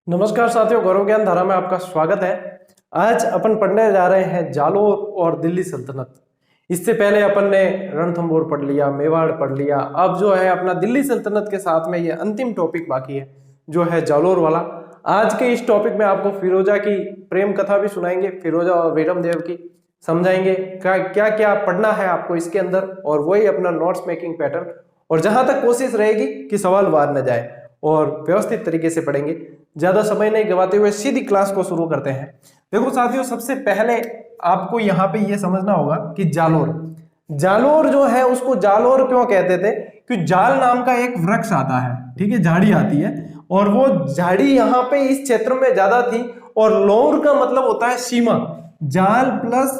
नमस्कार साथियों, गौरव ज्ञान धारा में आपका स्वागत है। आज अपन पढ़ने जा रहे हैं जालोर और दिल्ली सल्तनत। इससे पहले अपन ने रणथंभौर पढ़ लिया, मेवाड़ पढ़ लिया। अब जो है अपना दिल्ली सल्तनत के साथ में ये अंतिम टॉपिक बाकी है जो है जालोर वाला। आज के इस टॉपिक में आपको फिरोजा की प्रेम कथा भी सुनाएंगे, फिरोजा और बेगम देव की समझाएंगे क्या क्या पढ़ना है आपको इसके अंदर, और वही अपना नोट्स मेकिंग पैटर्न। और जहां तक कोशिश रहेगी कि सवाल बाहर न जाए और व्यवस्थित तरीके से पढ़ेंगे। ज्यादा समय नहीं गवाते हुए सीधी क्लास को शुरू करते हैं। देखो साथियों, सबसे पहले आपको यहाँ पे ये समझना होगा कि जालोर जो है उसको जालोर क्यों कहते थे, कि जाल नाम का एक वृक्ष आता है, ठीक है, झाड़ी आती है, और वो झाड़ी यहाँ पे इस क्षेत्र में ज्यादा थी। और लोर का मतलब होता है सीमा, जाल प्लस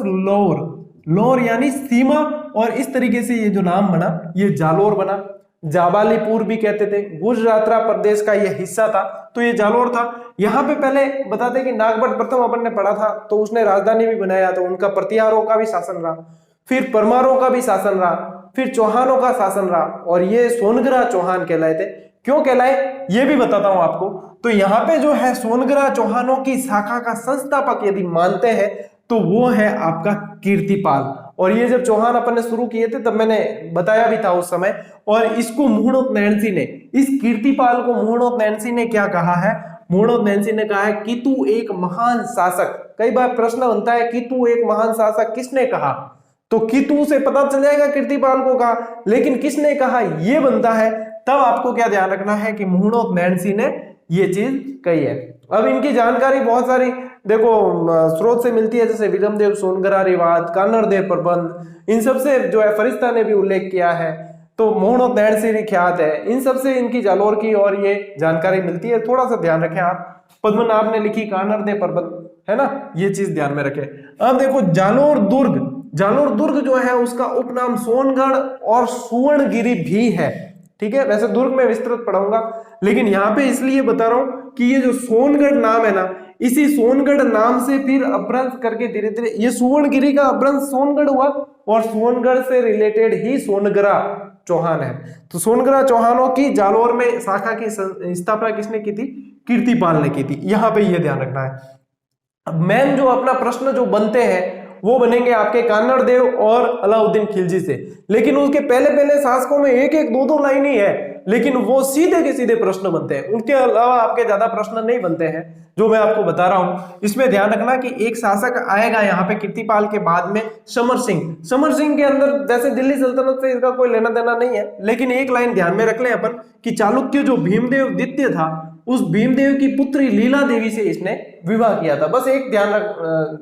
लोर यानी सीमा। और इस तरीके से ये जो नाम बना ये जालोर बना। जाबालीपुर भी कहते थे, गुजरातरा प्रदेश का ये हिस्सा था, तो ये जालोर था। यहाँ पे पहले बताते कि नागभट्ट प्रथम अपन ने पढ़ा था, तो उसने राजधानी भी बनाया, तो उनका प्रतिहारों का भी शासन रहा, फिर परमारों का भी शासन रहा, फिर चौहानों का शासन रहा, और ये सोनगरा चौहान कहलाए थे। क्यों कहलाए ये भी बताता हूं आपको। तो यहाँ पे जो है सोनगरा चौहानों की शाखा का संस्थापक यदि मानते हैं तो वो है आपका कीर्तिपाल। और ये जब चौहान अपन ने शुरू किए थे तब मैंने बताया भी था उस समय। और इसको मुहूर्त नैन्सी ने, इस कीर्तिपाल को मुहूर्त नैन्सी ने क्या कहा है, मुहूर्त नैन्सी ने कहा है कि तू एक महान शासक। कई बार प्रश्न बनता है कि तू एक महान शासक किसने कहा, तो कितु से पता चल जाएगा कीर्तिपाल को कहा, लेकिन किसने कहा ये बनता है। तब आपको क्या ध्यान रखना है कि मुहूर्त नैन्सी ने ये चीज कही है। अब इनकी जानकारी बहुत सारी देखो स्रोत से मिलती है, जैसे विक्रमदेव सोनगरा रिवाज, कान्नड़देव प्रबंध, इन सब से जो है फरिश्ता ने भी उल्लेख किया है, तो मुहूर्त नैन्सी ख्यात है, इन सब से इनकी जालोर की और ये जानकारी मिलती है। थोड़ा सा ध्यान रखें आप। पद्मनाभ ने लिखी कान्नड़देव प्रबंध, है ना, ये चीज ध्यान में रखें। अब देखो जालोर दुर्ग जो है उसका उपनाम सोनगढ़ और सुवर्णगिरी भी है, ठीक है। वैसे दुर्ग में विस्तृत पढ़ाऊंगा, लेकिन यहाँ पे इसलिए बता रहा हूं कि ये जो सोनगढ़ नाम है ना, इसी सोनगढ़ नाम से फिर अपभ्रंश करके धीरे धीरे ये सुवर्णगिरी का अपभ्रंश सोनगढ़ हुआ, और सोनगढ़ से रिलेटेड ही सोनगरा चौहान है। तो सोनगरा चौहानों की जालोर में शाखा की स्थापना किसने की थी, कीर्तिपाल ने की थी। यहाँ पे ये ध्यान रखना है। अब मेन जो अपना प्रश्न जो बनते हैं वो बनेंगे आपके कान्नड़देव और अलाउद्दीन खिलजी से, लेकिन उसके पहले शासकों में एक एक दो लाइन ही है, लेकिन वो सीधे के सीधे प्रश्न बनते हैं, उनके अलावा आपके ज्यादा प्रश्न नहीं बनते हैं जो मैं आपको बता रहा हूं। इसमें ध्यान रखना कि एक शासक आएगा यहाँ पे कीर्तिपाल के बाद में, समर सिंह के अंदर वैसे दिल्ली सल्तनत से इसका कोई लेना देना नहीं है, लेकिन एक लाइन ध्यान में रख लें अपन कि चालुक्य जो भीमदेव द्वितीय था, उस भीमदेव की पुत्री लीला देवी से इसने विवाह किया था। बस एक ध्यान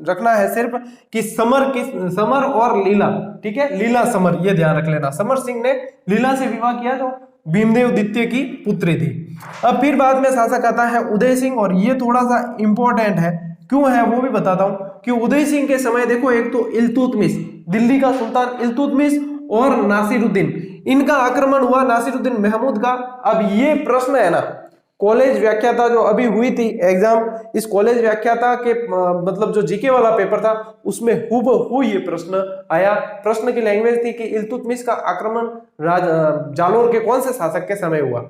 रखना है सिर्फ कि समर और लीला, ठीक है, लीला समर, ये ध्यान रख लेना। समर सिंह ने लीला से विवाह किया जो भीमदेव द्वितीय की पुत्री थी। अब फिर बाद में शासक आता है उदय सिंह, और ये थोड़ा सा इंपॉर्टेंट है, क्यों है वो भी बताता हूं कि उदय सिंह के समय देखो, एक तो इल्तुतमिश, दिल्ली का सुल्तान इल्तुतमिश और नासिरुद्दीन, इनका आक्रमण हुआ, नासिरुद्दीन महमूद का। अब ये प्रश्न है ना, कॉलेज व्याख्याता जो अभी हुई थी एग्जाम, इस कॉलेज व्याख्याता के मतलब जो जीके वाला पेपर था उसमें हूबहू ये प्रश्न आया। प्रश्न की लैंग्वेज थी कि इल्तुतमिश का आक्रमण जालोर के कौन से शासक के समय हुआ।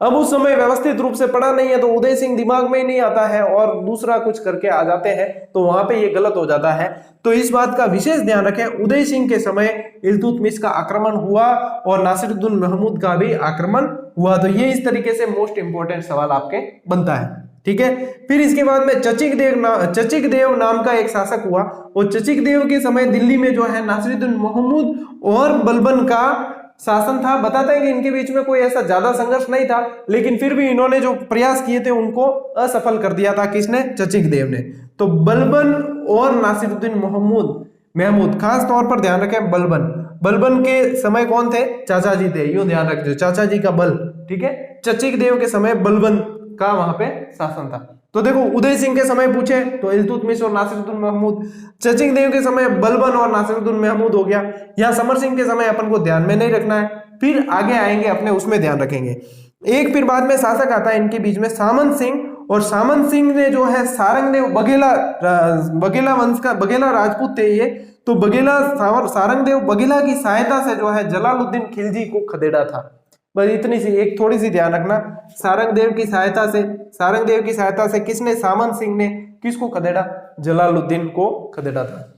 अब उस समय व्यवस्थित रूप से पढ़ा नहीं है तो उदय सिंह दिमाग में ही नहीं आता है और दूसरा कुछ करके आ जाते हैं, तो वहां पे ये गलत हो जाता है। तो इस बात का विशेष ध्यान रखें, उदय सिंह के समय इल्तुतमिश का आक्रमण हुआ और नासिरुद्दीन महमूद का भी आक्रमण हुआ। तो ये इस तरीके से मोस्ट इंपोर्टेंट सवाल आपके बनता है, ठीक है। फिर इसके बाद में चचिक देव नाम का एक शासक हुआ, और चचिक देव के समय दिल्ली में जो है नासिरुद्दीन महमूद और बलबन का शासन था। बताते हैं कि इनके बीच में कोई ऐसा ज्यादा संघर्ष नहीं था, लेकिन फिर भी इन्होंने जो प्रयास किए थे उनको असफल कर दिया था, किसने, चचिक देव ने। तो बलबन और नासिरुद्दीन महमूद, खास तौर पर ध्यान रखें, बलबन के समय कौन थे, चाचा जी थे, यूं ध्यान रखिए, चाचा जी का बल, ठीक है। चचिक देव के समय बलबन का वहां पे शासन था। तो देखो उदय सिंह के समय पूछे तो इल्तुतमिश और नासिरुद्दीन महमूद, चचिक देव के समय बलबन और नासिरुद्दीन महमूद हो गया। यहाँ समर सिंह के समय अपन को ध्यान में नहीं रखना है, फिर आगे आएंगे अपने उसमें ध्यान रखेंगे। एक फिर बाद में शासक आता है इनके बीच में सामंत सिंह, और सामंत सिंह ने जो है सारंगदेव बघेला वंश का, बघेला राजपूत थे ये, तो सारंगदेव बघेला की सहायता से जो है जलालुद्दीन खिलजी को खदेड़ा था। बस इतनी सी एक थोड़ी सी ध्यान रखना। सारंगदेव की सहायता से किसने, सामंत सिंह ने किसको खदेड़ा, जलालुद्दीन को खदेड़ा था।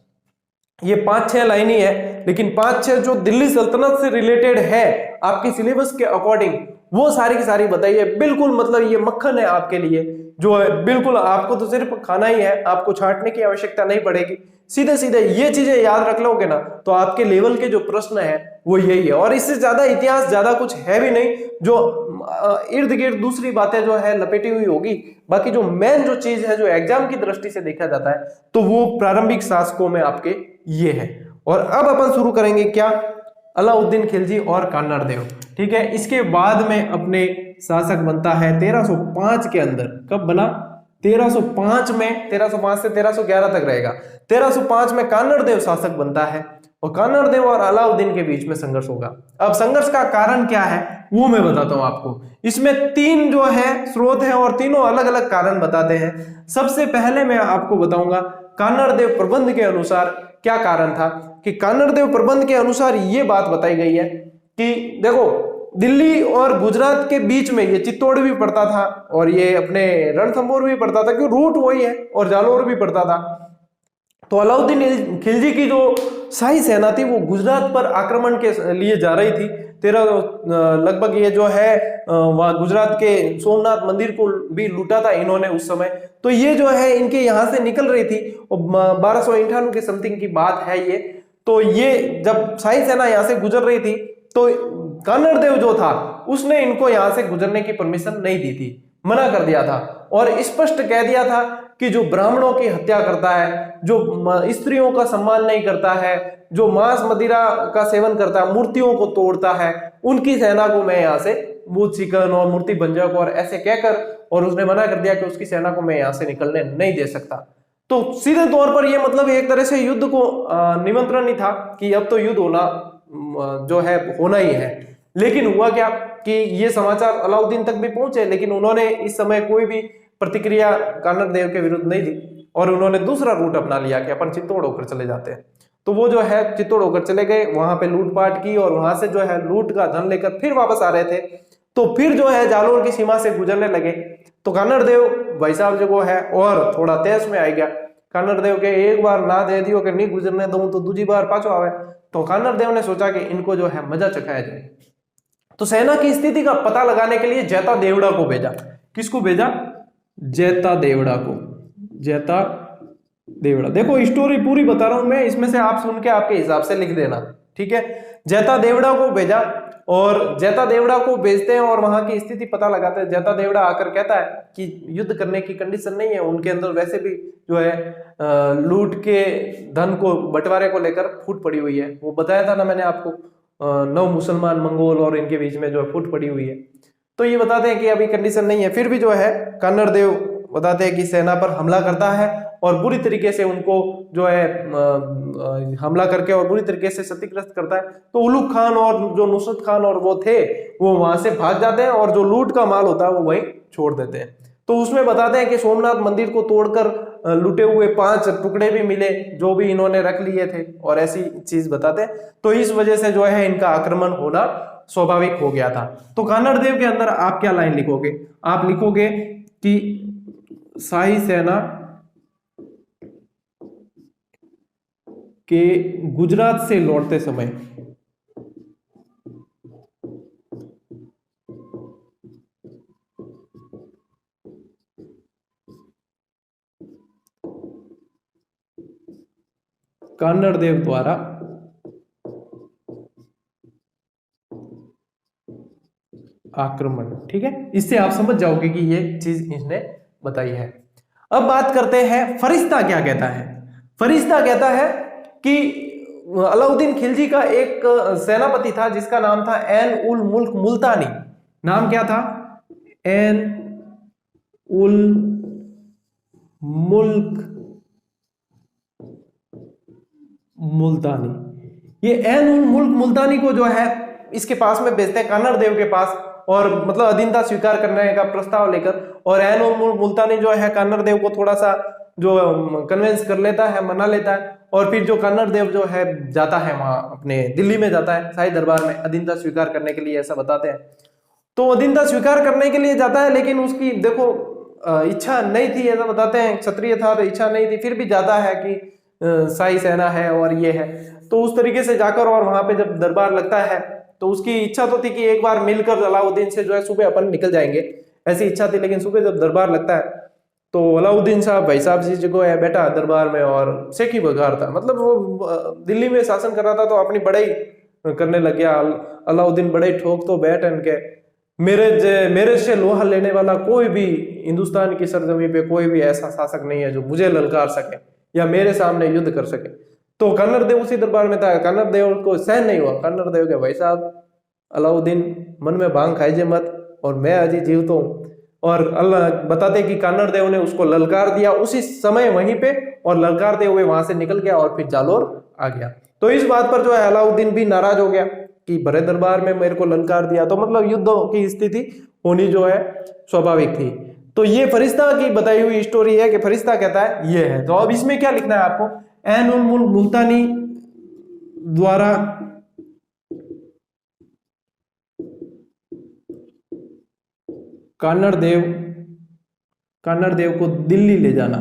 ये 5-6 लाइन ही है, लेकिन 5-6 जो दिल्ली सल्तनत से रिलेटेड है आपके सिलेबस के अकॉर्डिंग, वो सारी की सारी बताइए। बिल्कुल मतलब ये मक्खन है आपके लिए, जो है बिल्कुल आपको तो सिर्फ खाना ही है, आपको छांटने की आवश्यकता नहीं पड़ेगी। सीधे सीधे ये चीजें याद रख लोगे ना तो आपके लेवल के जो प्रश्न है वो यही है। और इससे ज्यादा इतिहास ज्यादा कुछ है भी नहीं, जो इर्द गिर्द दूसरी बातें जो है लपेटी हुई होगी। बाकी जो मेन जो चीज है जो एग्जाम की दृष्टि से देखा जाता है तो वो प्रारंभिक शासकों में आपके ये है। और अब अपन शुरू करेंगे क्या, अलाउद्दीन खिलजी और कान्नारदेव। ठीक है, इसके बाद में अपने शासक बनता है 1305 के अंदर। कब बना, 1305 में, 1305 से 1311 तक रहेगा। 1305 में कान्नारदेव शासक बनता है और कान्नारदेव और अलाउद्दीन के बीच में संघर्ष होगा। अब संघर्ष का कारण क्या है वो मैं बताता हूं आपको। इसमें 3 जो है स्रोत है और तीनों अलग अलग कारण बताते हैं। सबसे पहले मैं आपको बताऊंगा कान्नारदेव प्रबंध के अनुसार क्या कारण था, कि कान्नारदेव प्रबंध के अनुसार ये बात बताई गई है कि देखो दिल्ली और गुजरात के बीच में ये चित्तौड़ भी पड़ता था और ये अपने रणथंभौर भी पड़ता था, क्योंकि रूट वही है, और जालौर भी पड़ता था। तो अलाउद्दीन खिलजी की जो शाही सेना थी वो गुजरात पर आक्रमण के लिए जा रही थी। लगभग ये जो है वहां गुजरात के सोमनाथ मंदिर को भी लूटा था इन्होंने उस समय। तो ये जो है इनके यहाँ से निकल रही थी और 1298 के समथिंग की बात है ये। तो ये जब शाही सेना यहाँ से गुजर रही थी तो कान्नारदेव जो था उसने इनको यहाँ से गुजरने की परमिशन नहीं दी थी, मना कर दिया था और स्पष्ट कह दिया था कि जो ब्राह्मणों की हत्या करता है, जो स्त्रियों का सम्मान नहीं करता है, जो मांस मदिरा का सेवन करता है, मूर्तियों को तोड़ता है, उनकी सेना को मैं यहाँ से बूथ चिकन और मूर्ति भंजक और ऐसे कहकर, और उसने मना कर दिया कि उसकी सेना को मैं यहाँ से निकलने नहीं दे सकता। तो सीधे तौर पर यह मतलब एक तरह से युद्ध को निमंत्रण ही था कि अब तो युद्ध होना जो है होना ही है। लेकिन हुआ क्या कि ये समाचार अलाउद्दीन तक भी पहुंचे, लेकिन उन्होंने इस समय कोई भी प्रतिक्रिया कान्नारदेव के विरुद्ध नहीं दी और उन्होंने दूसरा रूट अपना लिया कि अपन चित्तौड़ होकर चले जाते हैं। तो वो जो है चित्तौड़ होकर चले गए, वहां पे लूटपाट की और वहां से जो है लूट का धन लेकर फिर वापस आ रहे थे। तो फिर जो है जालौर की सीमा से गुजरने लगे। तो कान्नारदेव भाई साहब जो है और थोड़ा तेज में आ गया। कान्नारदेव के एक बार ना दे दियो कि नहीं गुजरने दूं तो दूसरी बार पाछो आवे। तो कान्नारदेव ने सोचा कि इनको जो है मजा चखाया जाए। तो सेना की स्थिति का पता लगाने के लिए जैता देवड़ा को भेजा। किसको भेजा, जैता देवड़ा को। जैता देवड़ा, देखो स्टोरी पूरी बता रहा हूं मैं, इसमें से आप सुन के आपके हिसाब से लिख देना, ठीक है। जैता देवड़ा को भेजा और जैता देवड़ा को भेजते हैं और वहां की स्थिति पता लगाते हैं। जैता देवड़ा आकर कहता है कि युद्ध करने की कंडीशन नहीं है, उनके अंदर वैसे भी जो है लूट के धन को बंटवारे को लेकर फूट पड़ी हुई है। वो बताया था ना मैंने आपको, 9 मुसलमान मंगोल और इनके बीच में जो है फूट पड़ी हुई है। तो ये बताते हैं कि अभी कंडीशन नहीं है। फिर भी जो है कान्नारदेव बताते हैं कि सेना पर हमला करता है और बुरी तरीके से उनको जो है हमला करके और बुरी तरीके से क्षतिग्रस्त करता है। तो उलुग खान और जो नुसरत खान और वो थे वो वहां से भाग जाते हैं और जो लूट का माल होता है वो वहीं छोड़ देते हैं। तो उसमें बताते हैं कि सोमनाथ मंदिर को तोड़कर लुटे हुए 5 टुकड़े भी मिले जो भी इन्होंने रख लिए थे और ऐसी चीज बताते हैं। तो इस वजह से जो है इनका आक्रमण होना स्वाभाविक हो गया था। तो कान्नारदेव के अंदर आप क्या लाइन लिखोगे, आप लिखोगे कि शाही सेना के गुजरात से लौटते समय कान्नारदेव द्वारा आक्रमण, ठीक है। इससे आप समझ जाओगे कि ये चीज इसने बताई है। अब बात करते हैं फरिश्ता क्या कहता है। फरिश्ता कहता है कि अलाउद्दीन खिलजी का एक सेनापति था जिसका नाम था एन उल मुल्क मुल्तानी। नाम क्या था, एन उल मुल्क मुल्तानी। ये एन उल मुल्क मुल्तानी को जो है इसके पास में भेजते हैं कान्नारदेव के पास, और मतलब अधीनता स्वीकार करने का प्रस्ताव लेकर। और एन उल मुल्क मुल्तानी जो है कान्नारदेव को थोड़ा सा जो कन्विंस कर लेता है, मना लेता है और फिर जो कन्नड़ देव जो है जाता है वहां अपने दिल्ली में जाता है शाही दरबार में अधीनता स्वीकार करने के लिए, ऐसा बताते हैं। तो अधीनता स्वीकार करने के लिए जाता है, लेकिन उसकी देखो इच्छा नहीं थी, ऐसा बताते हैं। क्षत्रिय था तो इच्छा नहीं थी, फिर भी जाता है कि शाही सेना है और ये है, तो उस तरीके से जाकर और वहां पे जब दरबार लगता है तो उसकी इच्छा तो थी कि एक बार मिलकर अलाउद्दीन से जो है सुबह अपन निकल जाएंगे, ऐसी इच्छा थी। लेकिन सुबह जब दरबार लगता है तो अलाउद्दीन साहब भाई साहब जी जो है बैठा दरबार में और सेकी बघार था, मतलब वो दिल्ली में शासन कर रहा था तो अपनी बड़ाई करने लग गया। अलाउद्दीन बड़े ठोक तो बैठ इनके, मेरे से लोहा लेने वाला कोई भी हिंदुस्तान की सरजमी पे कोई भी ऐसा शासक नहीं है जो मुझे ललकार सके या मेरे सामने युद्ध कर सके। तो कन्नड़ देव उसी दरबार में था। कन्नड़ देव को सहन नहीं हुआ। कन्नड़ देव के भाई साहब अलाउद्दीन मन में भांग खाइजे मत, और मैं अजी जीवता हूँ। और अल्लाह बताते कि कन्नड़ देव ने उसको ललकार दिया उसी समय वहीं पे, और ललकारते हुए वहां से निकल गया और फिर जालोर आ गया। तो इस बात पर जो है अलाउद्दीन भी नाराज हो गया कि बड़े दरबार में मेरे को ललकार दिया, तो मतलब युद्ध की स्थिति होनी जो है स्वाभाविक थी। तो ये फरिश्ता की बताई हुई स्टोरी है कि फरिश्ता कहता है ये है। तो अब इसमें क्या लिखना है आपको, ऐन उल मुल्क मुल्तानी द्वारा कन्नड़ देव को दिल्ली ले जाना,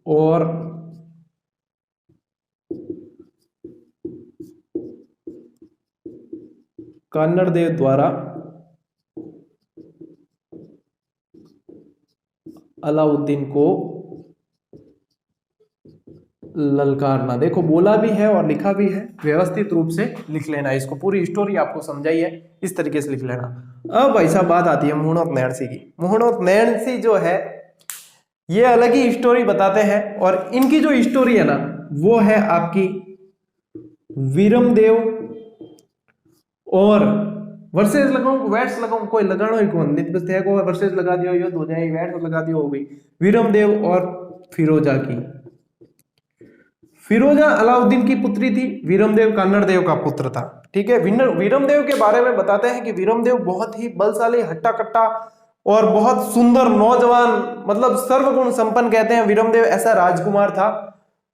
और कन्नड़ देव द्वारा अलाउद्दीन को ललकारना। देखो बोला भी है और लिखा भी है, व्यवस्थित रूप से लिख लेना, इसको पूरी स्टोरी आपको समझाई है इस तरीके से लिख लेना। अब भाई साहब बात आती है मोहन और नैणसी की। मोहन और नैणसी जो है ये अलग ही स्टोरी बताते हैं, और इनकी जो स्टोरी है ना वो है आपकी वीरमदेव और वर्सेस लगाऊं वैट्स लगाऊं, कोई लगाना ही कौन नित बस को वर्सेस लगा दियो युद्ध हो जाए, वैट्स लगा दियो हो गई। वीरमदेव और फिरोजा की। फिरोजा अलाउद्दीन की पुत्री थी, वीरमदेव कन्नड़ देव का पुत्र था। ठीक है, वीरमदेव के बारे में बताते हैं कि वीरमदेव बहुत ही बलशाली, हट्टा कट्टा और बहुत सुंदर नौजवान, मतलब सर्वगुण संपन्न कहते हैं वीरमदेव, ऐसा राजकुमार था।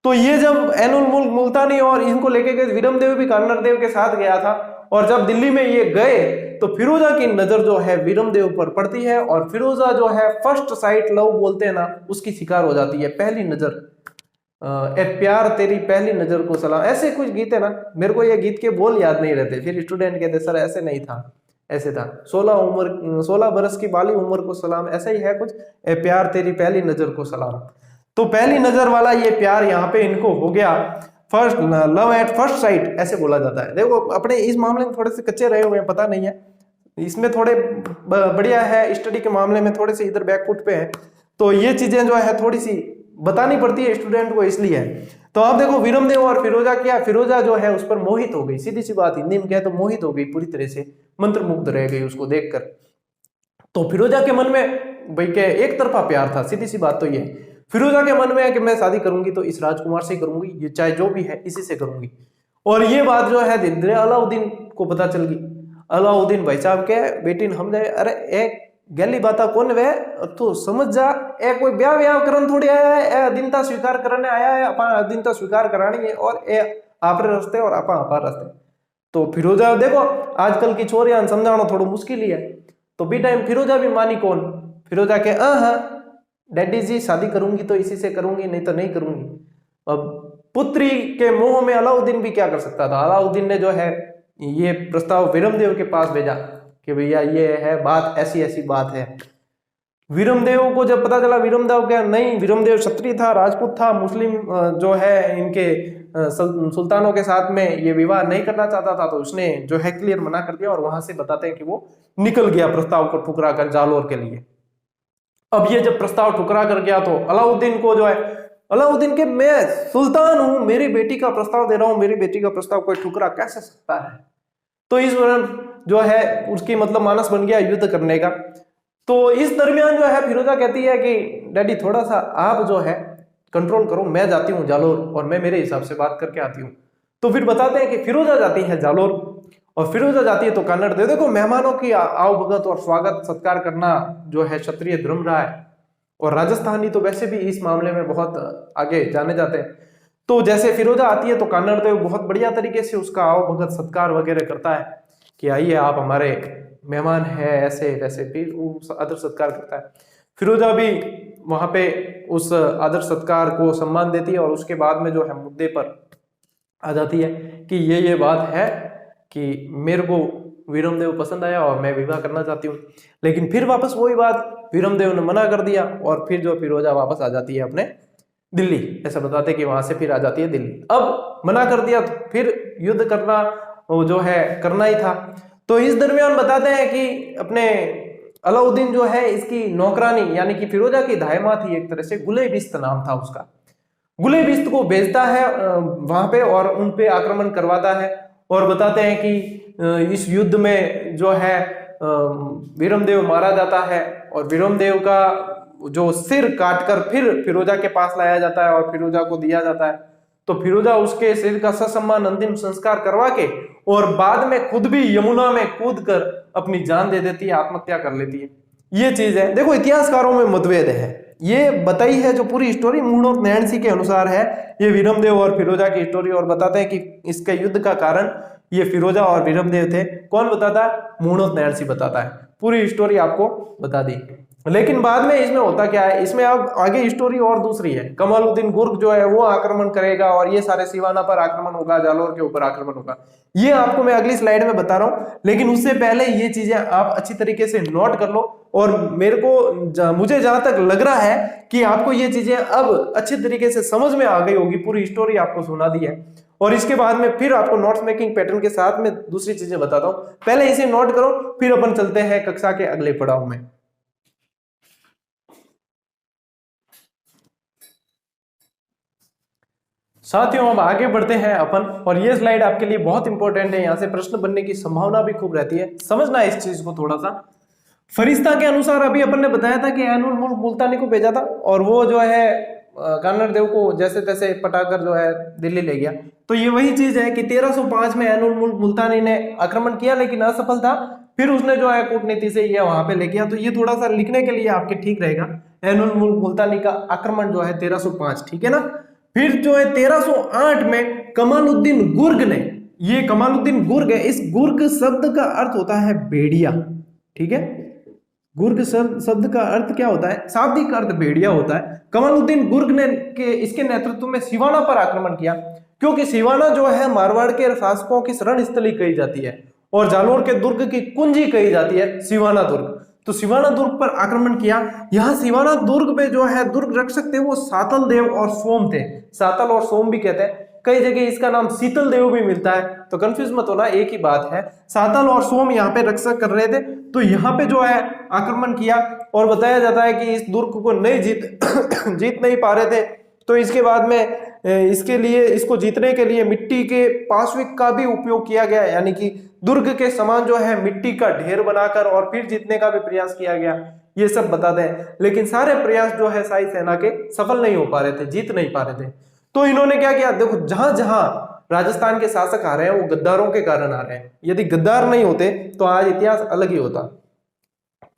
तो ये जब ऐनुल मुल्क मुल्तानी और इनको लेके गए, वीरमदेव भी कन्नड़ देव के साथ गया था, और जब दिल्ली में ये गए तो फिरोजा की नजर जो है वीरमदेव पर पड़ती है, और फिरोजा जो है फर्स्ट साइट लव बोलते हैं ना उसकी शिकार हो जाती है। पहली नजर, ए प्यार तेरी पहली नजर को सलाम, ऐसे कुछ गीत है ना, मेरे को ये गीत के बोल याद नहीं रहते। फिर स्टूडेंट कहते सर ऐसे नहीं था, ऐसे था 16 बरस की बाली उम्र को सलाम, ऐसा ही है कुछ, ए प्यार तेरी पहली नजर को सलाम। तो पहली नजर वाला ये प्यार यहाँ पे इनको हो गया, first love at first sight ऐसे बोला जाता है। देखो अपने इस मामले में थोड़े से कच्चे रहे हुए हैं, पता नहीं है, इसमें थोड़े बढ़िया है, स्टडी के मामले में थोड़े से इधर बैकफुट पे है, तो ये चीजें जो है थोड़ी सी बतानी पड़ती है स्टूडेंट को, इसलिए है। तो अब देखो वीरमदेव और फिरोजा क्या, फिरोजा जो है उस पर मोहित हो गई, सीधी सी बात हिंदी में कहे तो मोहित हो गई, पूरी तरह से मंत्रमुग्ध रह गई उसको देखकर। तो फिरोजा के मन में भाई के एक तरफा प्यार था, सीधी सी बात तो ये है। फिरोजा के मन में है कि मैं शादी करूंगी तो इस राजकुमार से ही करूंगी, ये चाहे जो भी है इसी से करूंगी। और ये बात जो है धीरे धीरे अलाउद्दीन को पता चल गई। अलाउद्दीन भाई साहब के बेटी हम जाए, अरे एक गली बाता कौन वे तू समझ जा, ए कोई ब्याह व्याह करन थोड़ी आया है, ए अधीनता स्वीकार करने आया है, अपन अधीनता स्वीकार करानी है, और ए आपरे रास्ते और आपा अपार रास्ते। तो फिरोजा देखो आजकल की छोरियां समझाना थोड़ा मुश्किल ही है, तो बी टाइम फिरोजा भी मानी कौन, फिरोजा के हाँ डैडी जी शादी करूंगी तो इसी से करूंगी, नहीं तो नहीं करूंगी। अब पुत्री के मोह में अलाउद्दीन भी क्या कर सकता था। अलाउद्दीन ने जो है ये प्रस्ताव वीरमदेव के पास भेजा कि भैया ये है बात, ऐसी ऐसी बात है। वीरमदेव को जब पता चला, वीरमदेव क्या नहीं, वीरमदेव क्षत्रिय था, राजपूत था, मुस्लिम जो है इनके सुल्तानों के साथ में ये विवाह नहीं करना चाहता था, तो उसने जो है क्लियर मना कर दिया, और वहां से बताते हैं कि वो निकल गया प्रस्ताव को ठुकरा कर जालोर के लिए। अब ये जब प्रस्ताव ठुकरा कर गया तो अलाउद्दीन को जो है, अलाउद्दीन के मैं सुल्तान हूं, मेरी बेटी का प्रस्ताव दे रहा हूं, मेरी बेटी का प्रस्ताव कोई ठुकरा कैसे सकता है। तो इस जो है उसकी मतलब मानस बन गया युद्ध करने का। तो इस दरमियान जो है फिरोजा कहती है कि डैडी थोड़ा सा आप जो है कंट्रोल करो, मैं जाती हूँ जालोर और मैं मेरे हिसाब से बात करके आती हूँ। तो फिर बताते हैं कि फिरोजा जाती है जालोर और फिरोजा जाती है तो कानड़ देव। देखो मेहमानों की आवभगत और स्वागत सत्कार करना जो है क्षत्रिय धर्म रहा है, और राजस्थानी तो वैसे भी इस मामले में बहुत आगे जाने जाते हैं। तो जैसे फिरोजा आती है तो कानड़ देव बहुत बढ़िया तरीके से उसका आवभगत सत्कार वगैरह करता है कि आइए आप हमारे मेहमान है, ऐसे वैसे भी उस आदर सत्कार करता है। फिरोजा भी वहां पे उस आदर सत्कार को सम्मान देती है, और उसके बाद में जो है मुद्दे पर आ जाती है कि ये बात है कि मेरे को वीरमदेव पसंद आया और मैं विवाह करना चाहती हूँ। लेकिन फिर वापस वही बात वीरमदेव ने मना कर दिया, और फिर जो फिरोजा वापस आ जाती है अपने दिल्ली। ऐसा बताते कि वहां से फिर आ जाती है दिल्ली। अब मना कर दिया तो फिर युद्ध करना जो है करना ही था। तो इस दरमियान बताते हैं कि अपने अलाउद्दीन जो है इसकी नौकरानी यानी कि फिरोजा की दायमा थी एक तरह से, गुलेबिस्त नाम था उसका, गुलेबिस्त को भेजता है वहां पे और उन पे आक्रमण करवाता है। और बताते हैं कि इस युद्ध में जो है वीरमदेव मारा जाता है, और वीरमदेव का जो सिर काटकर फिर फिरोजा के पास लाया जाता है और फिरोजा को दिया जाता है। तो फिरोजा उसके सिर का ससम्मान अंतिम संस्कार करवा के और बाद में खुद भी यमुना में कूद कर अपनी जान दे देती है, आत्महत्या कर लेती है। ये चीज है। देखो इतिहासकारों में मतभेद है, ये बताई है जो पूरी स्टोरी मूणोत नैणसी के अनुसार है, ये वीरमदेव और फिरोजा की स्टोरी। और बताते हैं कि इसके युद्ध का कारण ये फिरोजा और वीरमदेव थे। कौन बताता है? मूणोत नैणसी बताता है। पूरी स्टोरी आपको बता दी। लेकिन बाद में इसमें होता क्या है, इसमें अब आगे स्टोरी और दूसरी है। कमालुद्दीन गुर्ग जो है वो आक्रमण करेगा और ये सारे सिवाना पर आक्रमण होगा, जालोर के ऊपर आक्रमण होगा। ये आपको मैं अगली स्लाइड में बता रहा हूं, लेकिन उससे पहले ये चीजें आप अच्छी तरीके से नोट कर लो। और मुझे जहां तक लग रहा है कि आपको ये चीजें अब अच्छी तरीके से समझ में आ गई होगी, पूरी स्टोरी आपको सुना दी है। और इसके बाद में फिर आपको नोट्स मेकिंग पैटर्न के साथ में दूसरी चीजें बताता हूं। पहले इसे नोट करो, फिर अपन चलते हैं कक्षा के अगले पड़ाव में। साथियों अब आगे बढ़ते हैं अपन, और ये स्लाइड आपके लिए बहुत इंपॉर्टेंट है, यहां से प्रश्न बनने की संभावना भी खूब रहती है। समझना इस चीज को थोड़ा सा। फरिश्ता के अनुसार अभी अपन ने बताया था कि ऐनुल मुल्क मुल्तानी को भेजा था, और वो जो है कानड़ देव को जैसे तैसे पटाकर जो है दिल्ली ले गया। तो ये वही चीज है कि 1305 में ऐनुल मुल्क मुल्तानी ने आक्रमण किया, लेकिन असफल था। फिर उसने जो है कूटनीति से ये वहां पे ले गया। तो ये थोड़ा सा लिखने के लिए आपके ठीक रहेगा, ऐनुल मुल्क मुल्तानी का आक्रमण जो है 1305, ठीक है ना। फिर जो है 1308 में कमालुद्दीन गुर्ग ने, ये कमालुद्दीन गुर्ग है, इस गुर्ग शब्द का अर्थ होता है भेड़िया, ठीक है। गुर्ग शब्द का अर्थ क्या होता है? शाब्दिक अर्थ भेड़िया होता है। कमालुद्दीन गुर्ग ने इसके नेतृत्व में सिवाना पर आक्रमण किया, क्योंकि सिवाना जो है मारवाड़ के शासकों की शरण स्थली कही जाती है, और जालोर के दुर्ग की कुंजी कही जाती है सिवाना दुर्ग। तो सिवाना दुर्ग पर आक्रमण किया। यहाँ सिवाना दुर्ग में जो है दुर्ग रक्षक थे वो सातल देव और सोम थे। सातल और सोम भी कहते हैं, कई जगह इसका नाम शीतल देव भी मिलता है, तो कंफ्यूज मत होना, एक ही बात है। सातल और सोम यहाँ पे रक्षक कर रहे थे। तो यहाँ पे जो है आक्रमण किया, और बताया जाता है कि इस दुर्ग को नहीं जीत नहीं पा रहे थे। तो इसके बाद में इसको जीतने के लिए मिट्टी के पाशविक का भी उपयोग किया गया, यानी कि दुर्ग के समान जो है मिट्टी का ढेर बनाकर और फिर जीतने का भी प्रयास किया गया। ये सब बताते हैं, लेकिन सारे प्रयास जो है शाही सेना के सफल नहीं हो पा रहे थे, जीत नहीं पा रहे थे। तो इन्होंने क्या किया? देखो जहां जहां राजस्थान के शासक आ रहे हैं वो गद्दारों के कारण आ रहे हैं। यदि गद्दार नहीं होते तो आज इतिहास अलग ही होता।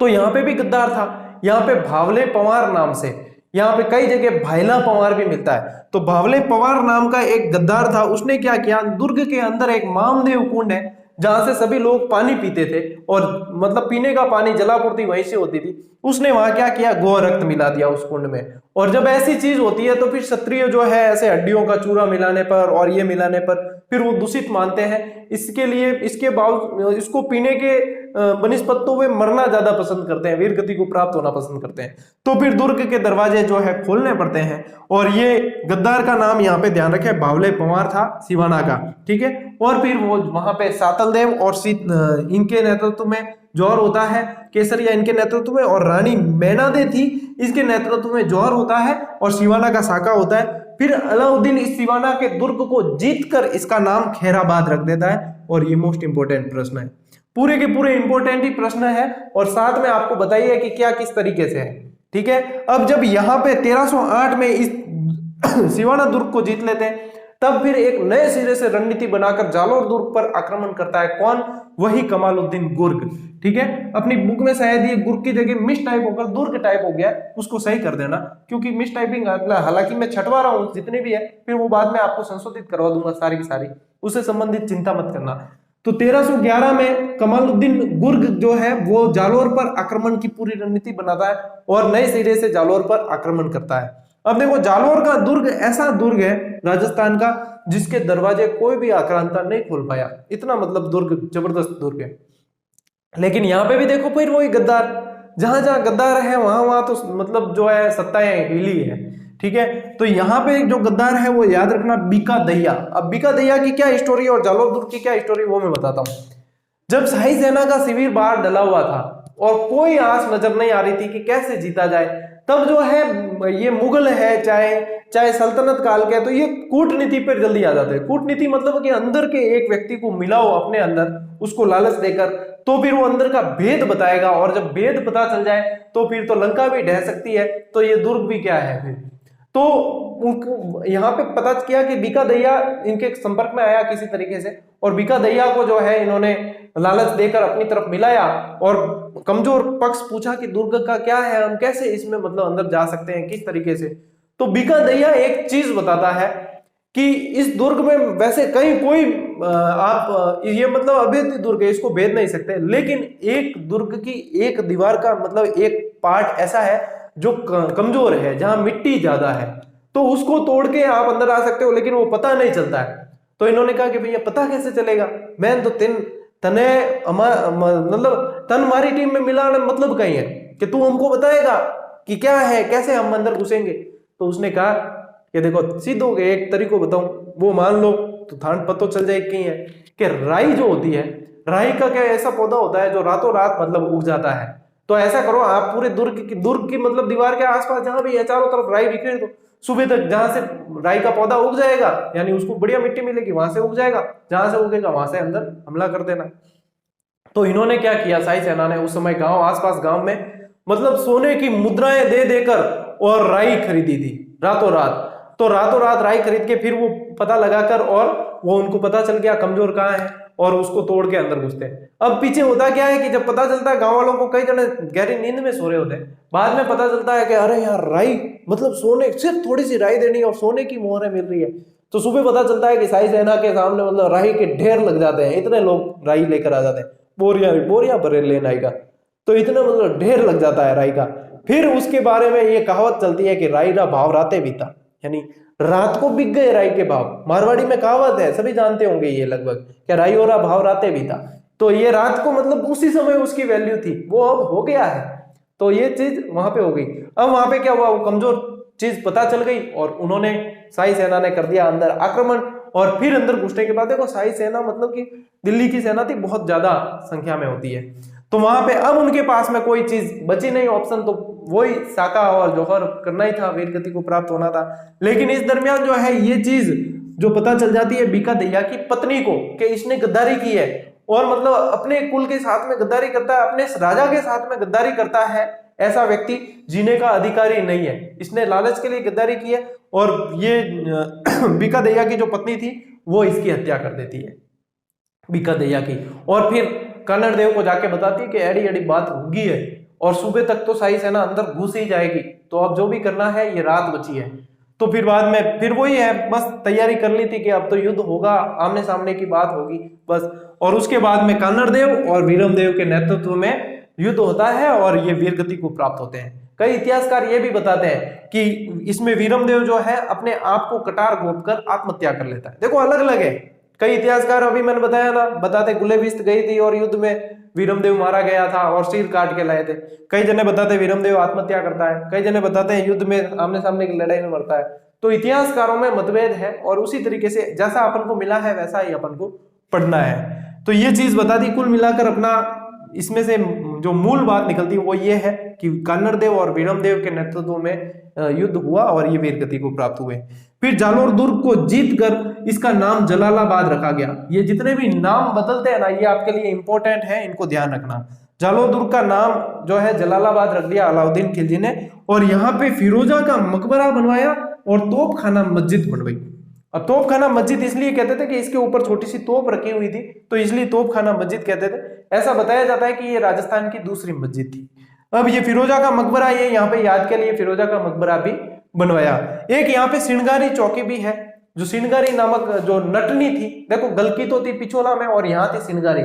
तो यहाँ पे भी गद्दार था। यहाँ पे भावले पंवार नाम से, यहाँ पे कई जगह भाईला पंवार भी मिलता है। तो भावले पंवार नाम का एक गद्दार था, उसने क्या किया? दुर्ग के अंदर एक मामदेव कुंड है जहां से सभी लोग पानी पीते थे, और मतलब पीने का पानी जलापूर्ति वहीं से होती थी। उसने वहां क्या किया? गो रक्त मिला दिया उस कुंड में। और जब ऐसी चीज होती है तो फिर क्षत्रिय जो है ऐसे हड्डियों का चूरा मिलाने पर और ये मिलाने पर फिर वो दूषित मानते हैं। इसके लिए इसके बावजूद इसको पीने के बनिस्पत तो वे मरना ज्यादा पसंद करते हैं, वीर गति को प्राप्त होना पसंद करते हैं। तो फिर दुर्ग के दरवाजे जो है खोलने पड़ते हैं। और ये गद्दार का नाम यहाँ पे ध्यान रखें, भावले पंवार था सिवाना का, ठीक है। और फिर वो वहां पे सातल देव और इनके नेतृत्व में जौहर होता है, केसरिया इनके नेतृत्व में, और रानी मैनादे थी इसके नेतृत्व में जौहर होता है, और सिवाना का साका होता है। फिर अलाउद्दीन इस सिवाना के दुर्ग को जीतकर इसका नाम खैराबाद रख देता है। और ये मोस्ट इंपोर्टेंट प्रश्न है, पूरे के पूरे इंपोर्टेंट ही प्रश्न है, और साथ में आपको बताइए कि क्या किस तरीके से है, ठीक है। अब जब यहाँ पे 1308 में इस सिवाना दुर्ग को जीत लेते हैं, तब फिर एक नए सिरे से रणनीति बनाकर जालोर दुर्ग पर आक्रमण करता है। कौन? वही कमालुद्दीन गुर्ग। ठीक है, अपनी बुक में शायद ये गुर्ग की जगह मिस टाइप होकर दुर्ग टाइप हो गया, उसको सही कर देना, क्योंकि मिस टाइपिंग हालांकि मैं छटवा रहा हूँ जितने भी है, फिर वो बाद में आपको संशोधित करवा दूंगा सारी की सारी, उससे संबंधित चिंता मत करना। तो 1311 में कमालुद्दीन गुर्ग जो है वो जालोर पर आक्रमण की पूरी रणनीति बनाता है और नए सिरे से जालोर पर आक्रमण करता है। अब देखो, जालोर का दुर्ग ऐसा दुर्ग है राजस्थान का जिसके दरवाजे कोई भी आक्रांता नहीं खोल पाया, इतना मतलब दुर्ग जबरदस्त दुर्ग है। लेकिन यहाँ पे भी देखो फिर वही गद्दार, जहां जहां गद्दार है वहां वहां तो मतलब जो है सत्ताएं हिली है। ठीक है, तो यहाँ पे जो गद्दार है वो याद रखना, बीका दहिया। अब बीका दहिया की क्या स्टोरी और जालोर दुर्ग की क्या स्टोरी वो मैं बताता हूँ। जब शाही सेना का शिविर बाहर डला हुआ था और कोई आस नजर नहीं आ रही थी कि कैसे जीता जाए, तब जो है ये मुगल है चाहे सल्तनत काल के, तो ये कूटनीति पर जल्दी आ जाते हैं। कूटनीति मतलब कि अंदर के एक व्यक्ति को मिलाओ अपने अंदर, उसको लालच देकर, तो फिर वो अंदर का भेद बताएगा, और जब भेद पता चल जाए तो फिर तो लंका भी ढह सकती है, तो ये दुर्ग भी क्या है फिर। तो उनको यहाँ पे पता किया कि बीका दहिया इनके संपर्क में आया किसी तरीके से, और बीका दहिया को जो है इन्होंने लालच देकर अपनी तरफ मिलाया और कमजोर पक्ष पूछा कि दुर्ग का क्या है, हम कैसे इसमें मतलब अंदर जा सकते हैं, किस तरीके से। तो बीका दहिया एक चीज बताता है कि इस दुर्ग में वैसे कहीं कोई आप ये मतलब अभेद्य दुर्ग है, इसको भेद नहीं सकते, लेकिन एक दुर्ग की एक दीवार का मतलब एक पार्ट ऐसा है जो कमजोर है, जहां मिट्टी ज्यादा है, तो उसको तोड़ के आप अंदर आ सकते हो, लेकिन वो पता नहीं चलता है। तो इन्होंने कहा कि भैया पता कैसे चलेगा, मैं तो तने मतलब तन हमारी टीम में मिला मतलब कहीं है कि तू हमको बताएगा कि क्या है, कैसे हम अंदर घुसेंगे। तो उसने कहा कि देखो सीधो एक तरीको बताऊं, वो मान लो तो थान पतो चल जाए कहीं है कि राई जो होती है, राई का क्या ऐसा पौधा होता है जो रातों रात मतलब उग जाता है। तो ऐसा करो, आप पूरे दुर्ग की मतलब दीवार के आसपास जहां भी है चारों तरफ राई बिखेर दो, सुबह तक जहां से राई का पौधा उग जाएगा, यानी उसको बढ़िया मिट्टी मिलेगी, वहां से उग जाएगा, जहां से उगेगा वहां से अंदर हमला कर देना। तो इन्होंने क्या किया, शाही सेना ने उस समय गांव आसपास गांव में मतलब सोने की मुद्राएं दे देकर और राई खरीदी थी रातों रात। तो रातों रात राई खरीद के फिर वो पता लगाकर, और वो उनको पता चल गया कमजोर कहाँ है, और उसको तोड़ के अंदर घुसते हैं। अब पीछे होता क्या है कि जब पता चलता है गांव वालों को, कई जने गहरी नींद में सो रहे होते हैं, बाद में पता चलता है कि अरे यार राई मतलब सोने, सिर्फ थोड़ी सी राई देनी और सोने की मोहरें मिल रही है। तो सुबह पता चलता है कि शाही सेना के सामने मतलब राई के ढेर लग जाते हैं, इतने लोग राई लेकर आ जाते हैं, बोरिया भरे ले राई का, तो इतना मतलब ढेर लग जाता है राई का। फिर उसके बारे में ये कहावत चलती है कि राई रा भाव राते बीता, यानी रात को बिक गए राई के भाव। मारवाड़ी में कहावत है, सभी जानते होंगे ये लगभग, क्या राई और भाव राते बीता। तो ये रात को मतलब उसी समय उसकी वैल्यू थी, वो अब हो गया है। तो ये चीज वहां पे हो गई। अब वहां पे क्या हुआ, वो कमजोर चीज पता चल गई और उन्होंने, शाही सेना ने कर दिया अंदर आक्रमण। और फिर अंदर घुसने के बाद देखो, शाही सेना मतलब कि दिल्ली की सेना थी, बहुत ज्यादा संख्या में होती है, तो वहां पे अब उनके पास में कोई चीज बची नहीं ऑप्शन, तो वही साका और जौहर करना ही था, वीरगति को प्राप्त होना था। लेकिन इस दरमियान जो है ये चीज जो पता चल जाती है बीका दहिया की पत्नी को कि इसने गद्दारी की है, और मतलब अपने कुल के साथ में गद्दारी करता है, अपने राजा के साथ में गद्दारी करता है, ऐसा व्यक्ति जीने का अधिकारी नहीं है, इसने लालच के लिए गद्दारी की है। और ये बीका दहिया की जो पत्नी थी वो इसकी हत्या कर देती है, बीका दहिया की। और फिर कन्नड़ देव को जाके बताती है कि एड़ी एड़ी बात होगी है, और सुबह तक तो शाही सेना अंदर घुस ही जाएगी, तो अब जो भी करना है, ये रात बची है। तो फिर बाद में फिर वही है, बस तैयारी कर ली थी कि अब तो युद्ध होगा, आमने सामने की बात होगी बस। और उसके बाद में कन्नड़ देव और वीरम देव के नेतृत्व में युद्ध होता है और ये वीरगति को प्राप्त होते हैं। कई इतिहासकार ये भी बताते हैं कि इसमें वीरम देव जो है अपने आप को कटार घोंपकर आत्महत्या कर लेता है। देखो अलग अलग है, कई इतिहासकार, अभी मैंने बताया ना, बताते गुलेबिस्त गई थी और युद्ध में वीरमदेव मारा गया था और सिर काट के लाए थे। कई जने बताते हैं वीरमदेव आत्महत्या करता है, कई जने बताते हैं युद्ध में आमने सामने की लड़ाई में मरता है। तो इतिहासकारों में मतभेद है, और उसी तरीके से जैसा अपन को मिला है वैसा ही अपन को पढ़ना है। तो ये चीज बता दी, कुल मिलाकर अपना इसमें से जो मूल बात निकलती है वो ये है कि कन्नड़ देव और वीरम देव के नेतृत्व में युद्ध हुआ और ये वीरगति को प्राप्त हुए। फिर जालोर दुर्ग को जीतकर इसका नाम जलालाबाद रखा गया। ये जितने भी नाम बदलते हैं ना, ये आपके लिए इंपॉर्टेंट है, इनको ध्यान रखना। जालोर दुर्ग का नाम जो है जलालाबाद रख दिया अलाउद्दीन खिलजी ने, और यहाँ पे फिरोजा का मकबरा बनवाया और तोपखाना मस्जिद बनवाई। अब तोप खाना मस्जिद इसलिए कहते थे कि इसके ऊपर छोटी सी तोप रखी हुई थी, तो इसलिए तोप खाना मस्जिद कहते थे। ऐसा बताया जाता है कि ये राजस्थान की दूसरी मस्जिद थी। अब ये फिरोजा का मकबरा, ये यहाँ पे याद के लिए फिरोजा का मकबरा भी बनवाया। एक यहाँ पे सिणगारी चौकी भी है, जो सिणगारी नामक जो नटनी थी, देखो गलकी तो थी पिछोला में और यहाँ थी सिणगारी।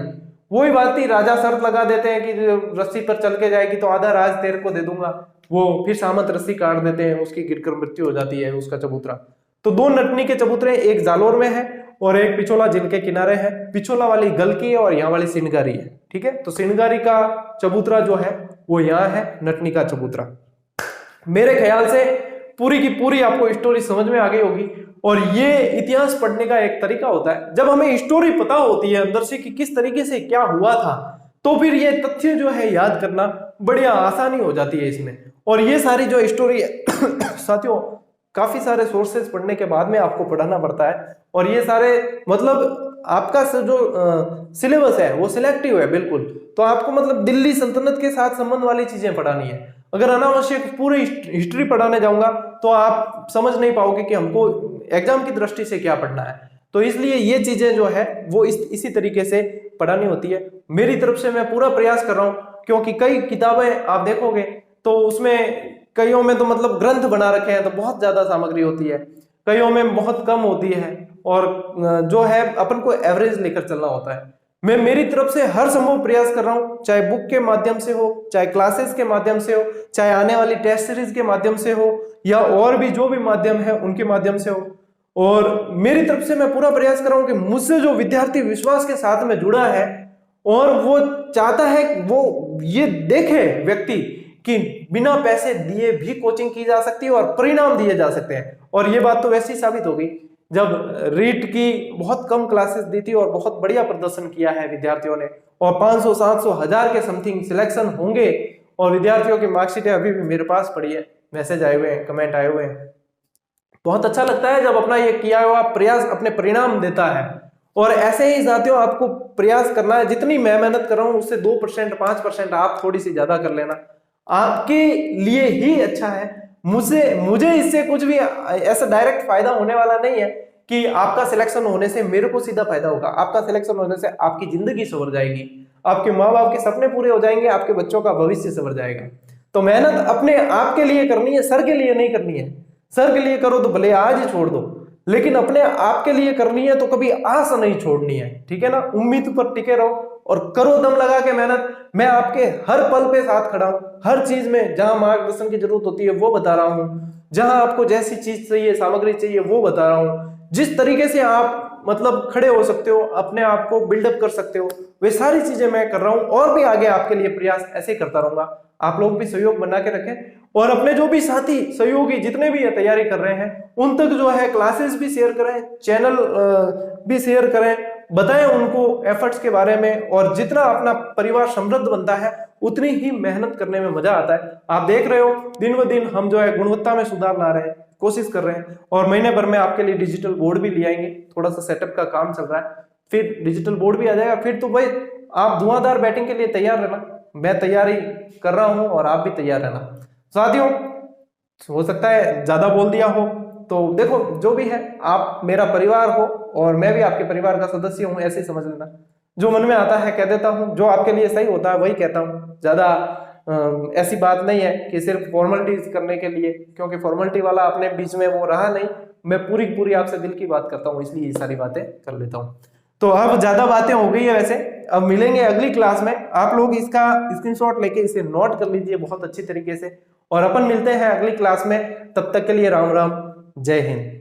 वही बात थी, राजा शर्त लगा देते हैं कि रस्सी पर चल के जाएगी तो आधा राज तेरे को दे दूंगा, वो फिर सामंत रस्सी काट देते हैं, उसकी गिरकर मृत्यु हो जाती है उसका चबूतरा। तो दो नटनी के चबूतरे, एक जालोर में है और एक पिछोला झील के किनारे है। पिछोला वाली गलकी है और यहाँ वाली सिणगारी है, ठीक है। तो सिणगारी का चबूतरा जो है वो यहाँ है, नटनी का चबूतरा। मेरे ख्याल से पूरी की पूरी आपको स्टोरी समझ में आ गई होगी। और ये इतिहास पढ़ने का एक तरीका होता है, जब हमें स्टोरी पता होती है अंदर से कि किस तरीके से क्या हुआ था, तो फिर ये तथ्य जो है याद करना बढ़िया आसानी हो जाती है इसमें। और ये सारी जो स्टोरी है साथियों, काफी सारे सोर्सेस पढ़ने के बाद में आपको पढ़ाना पड़ता है। और ये सारे मतलब आपका जो सिलेबस है वो सिलेक्टिव है बिल्कुल। तो आपको मतलब दिल्ली सल्तनत के साथ संबंध वाली चीजें पढ़ानी है। अगर अनावश्यक पूरी हिस्ट्री पढ़ाने जाऊंगा तो आप समझ नहीं पाओगे कि हमको एग्जाम की दृष्टि से क्या पढ़ना है। तो इसलिए ये चीजें जो है वो इसी तरीके से पढ़ानी होती है। मेरी तरफ से मैं पूरा प्रयास कर रहा हूं, क्योंकि कई किताबें आप देखोगे तो उसमें कईयों में तो मतलब ग्रंथ बना रखे हैं तो बहुत ज्यादा सामग्री होती है, कईयों में बहुत कम होती है, और जो है अपन को एवरेज लेकर चलना होता है। मैं मेरी तरफ से हर संभव प्रयास कर रहा हूं, चाहे बुक के माध्यम से हो, चाहे क्लासेस के माध्यम से हो, चाहे आने वाली टेस्ट सीरीज के माध्यम से हो, या और भी जो भी माध्यम है उनके माध्यम से हो। और मेरी तरफ से मैं पूरा प्रयास कर रहा हूं कि मुझसे जो विद्यार्थी विश्वास के साथ में जुड़ा है और वो चाहता है वो ये देखे व्यक्ति कि बिना पैसे दिए भी कोचिंग की जा सकती है और परिणाम दिए जा सकते हैं। और ये बात तो वैसी साबित हो गई जब रीट की बहुत कम क्लासेस दी थी और बहुत बढ़िया प्रदर्शन किया है विद्यार्थियों ने, और 500, 700, 1000 के समथिंग सिलेक्शन होंगे। और विद्यार्थियों की मार्कशीटें अभी भी मेरे पास पड़ी है, मैसेज आए हुए हैं, कमेंट आए हुए हैं। बहुत अच्छा लगता है जब अपना ये किया हुआ प्रयास अपने परिणाम देता है। और ऐसे ही साथियों आपको प्रयास करना है, जितनी मैं मेहनत कर रहा हूं उससे 2%, 5% आप थोड़ी सी ज्यादा कर लेना, आपके लिए ही अच्छा है। मुझे इससे कुछ भी ऐसा डायरेक्ट फायदा होने वाला नहीं है कि आपका सिलेक्शन होने से मेरे को सीधा फायदा होगा। आपका सिलेक्शन होने से आपकी जिंदगी संवर जाएगी, आपके माँ बाप के सपने पूरे हो जाएंगे, आपके बच्चों का भविष्य संवर जाएगा। तो मेहनत अपने आप के लिए करनी है, सर के लिए नहीं करनी है। सर के लिए करो तो भले आज ही छोड़ दो, लेकिन अपने आप के लिए करनी है तो कभी आस नहीं छोड़नी है, ठीक है ना। उम्मीद पर टिके रहो और करो दम लगा के मेहनत। मैं आपके हर पल पे साथ खड़ा हूं, हर चीज में जहां मार्गदर्शन की जरूरत होती है वो बता रहा हूं, जहां आपको जैसी चीज चाहिए, सामग्री चाहिए वो बता रहा हूं। जिस तरीके से आप मतलब खड़े हो सकते हो, अपने आप को बिल्डअप कर सकते हो, वे सारी चीजें मैं कर रहा हूं और भी आगे आपके लिए प्रयास ऐसे करता रहूंगा। आप लोग भी सहयोग बना के रखें और अपने जो भी साथी सहयोगी जितने भी तैयारी कर रहे हैं उन तक जो है क्लासेस भी शेयर करें, चैनल भी शेयर करें, बताएं उनको एफर्ट्स के बारे में। और जितना अपना परिवार समृद्ध बनता है उतनी ही मेहनत करने में मजा आता है। आप देख रहे हो दिन ब दिन हम जो है गुणवत्ता में सुधार ला रहे हैं, कोशिश कर रहे हैं। और महीने भर में आपके लिए डिजिटल बोर्ड भी ले आएंगे, थोड़ा सा सेटअप का काम चल रहा है, फिर डिजिटल बोर्ड भी आ जाएगा। फिर तो भाई आप धुआंधार बैटिंग के लिए तैयार रहना, मैं तैयारी कर रहा हूं और आप भी तैयार रहना। साथियों हो सकता है ज्यादा बोल दिया हो, तो देखो जो भी है आप मेरा परिवार हो और मैं भी आपके परिवार का सदस्य हूं, ऐसे समझ लेना। जो मन में आता है कह देता हूं, जो आपके लिए सही होता है वही कहता हूं। ज्यादा ऐसी बात नहीं है कि सिर्फ फॉर्मेलिटीज करने के लिए, क्योंकि फॉर्मेलिटी वाला अपने बीच में वो रहा नहीं। मैं पूरी आपसे दिल की बात करता हूं, इसलिए ये सारी बातें कर लेता हूं। तो अब ज्यादा बातें हो गई है वैसे, अब मिलेंगे अगली क्लास में। आप लोग इसका स्क्रीनशॉट लेके इसे नोट कर लीजिए बहुत अच्छी तरीके से, और अपन मिलते हैं अगली क्लास में। तब तक के लिए राम राम, जय हिंद।